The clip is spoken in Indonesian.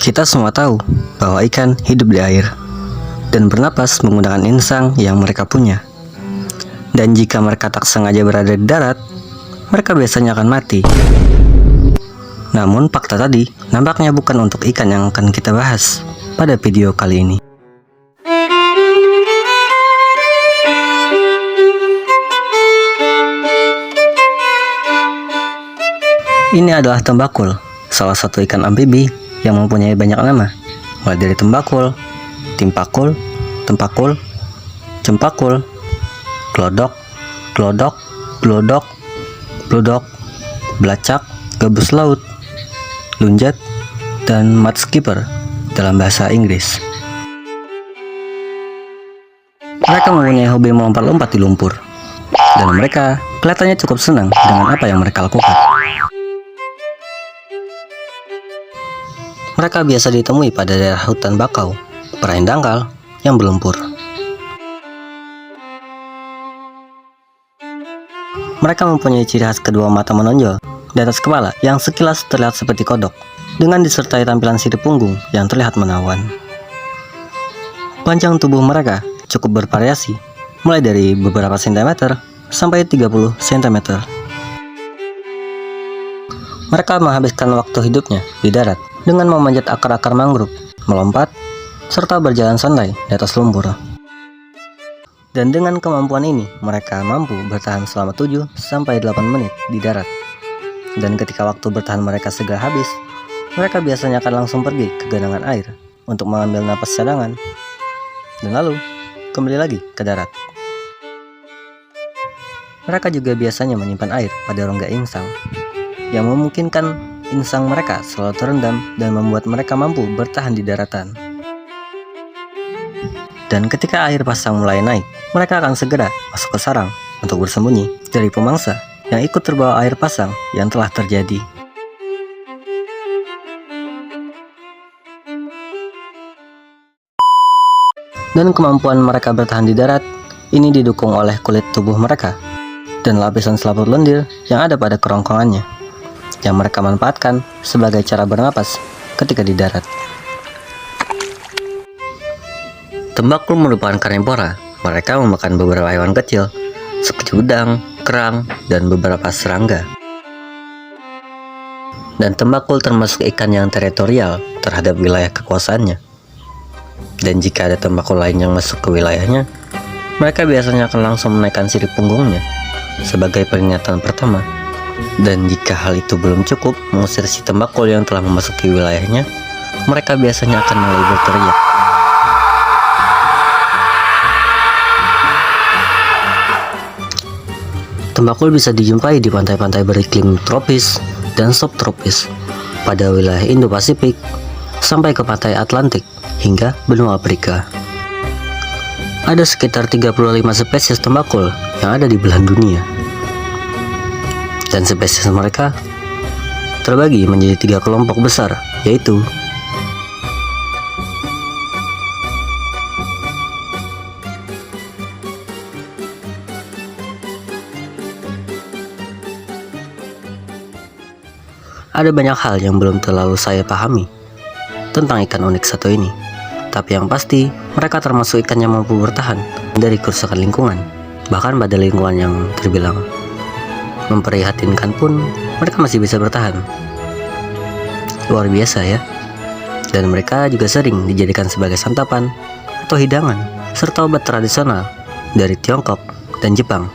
Kita semua tahu bahwa ikan hidup di air dan bernapas menggunakan insang yang mereka punya. Dan jika mereka tak sengaja berada di darat, mereka biasanya akan mati. Namun fakta tadi nampaknya bukan untuk ikan yang akan kita bahas pada video kali ini. Ini adalah tembakul, salah satu ikan amfibi yang mempunyai banyak nama, mulai dari tembakul, timpakul, tempakul, cempakul, glodok, glodok, glodok, bludok, belacak, gabus laut, lunjet, dan mudskipper dalam bahasa Inggris. Mereka mempunyai hobi melompat-lompat di lumpur, dan mereka kelihatannya cukup senang dengan apa yang mereka lakukan. Mereka biasa ditemui pada daerah hutan bakau, perairan dangkal yang berlumpur. Mereka mempunyai ciri khas kedua mata menonjol di atas kepala yang sekilas terlihat seperti kodok, dengan disertai tampilan sirip punggung yang terlihat menawan. Panjang tubuh mereka cukup bervariasi, mulai dari beberapa sentimeter sampai 30 cm. Mereka menghabiskan waktu hidupnya di darat dengan memanjat akar-akar mangrove, melompat, serta berjalan santai di atas lumpur. Dan dengan kemampuan ini, mereka mampu bertahan selama 7-8 menit di darat. Dan ketika waktu bertahan mereka segera habis, mereka biasanya akan langsung pergi ke genangan air untuk mengambil napas cadangan, dan lalu kembali lagi ke darat. Mereka juga biasanya menyimpan air pada rongga insang, yang memungkinkan insang mereka selalu terendam dan membuat mereka mampu bertahan di daratan. Dan ketika air pasang mulai naik, mereka akan segera masuk ke sarang untuk bersembunyi dari pemangsa yang ikut terbawa air pasang yang telah terjadi. Dan kemampuan mereka bertahan di darat ini didukung oleh kulit tubuh mereka dan lapisan selaput lendir yang ada pada kerongkongannya, yang mereka manfaatkan sebagai cara bernapas ketika di darat. Tembakul merupakan karnivora. Mereka memakan beberapa hewan kecil seperti udang, kerang, dan beberapa serangga. Dan tembakul termasuk ikan yang teritorial terhadap wilayah kekuasaannya. Dan jika ada tembakul lain yang masuk ke wilayahnya, mereka biasanya akan langsung menaikkan sirip punggungnya sebagai peringatan pertama. Dan jika hal itu belum cukup mengusir si tembakul yang telah memasuki wilayahnya, mereka biasanya akan mulai berteriak. Tembakul bisa dijumpai di pantai-pantai beriklim tropis dan subtropis pada wilayah Indo-Pasifik sampai ke pantai Atlantik hingga benua Afrika. Ada sekitar 35 spesies tembakul yang ada di belahan dunia. Dan spesies mereka terbagi menjadi 3 kelompok besar, yaitu ada banyak hal yang belum terlalu saya pahami tentang ikan unik satu ini. Tapi yang pasti, mereka termasuk ikan yang mampu bertahan dari kerusakan lingkungan. Bahkan pada lingkungan yang terbilang memprihatinkan pun, mereka masih bisa bertahan. Luar biasa ya. Dan mereka juga sering dijadikan sebagai santapan atau hidangan, serta obat tradisional dari Tiongkok dan Jepang.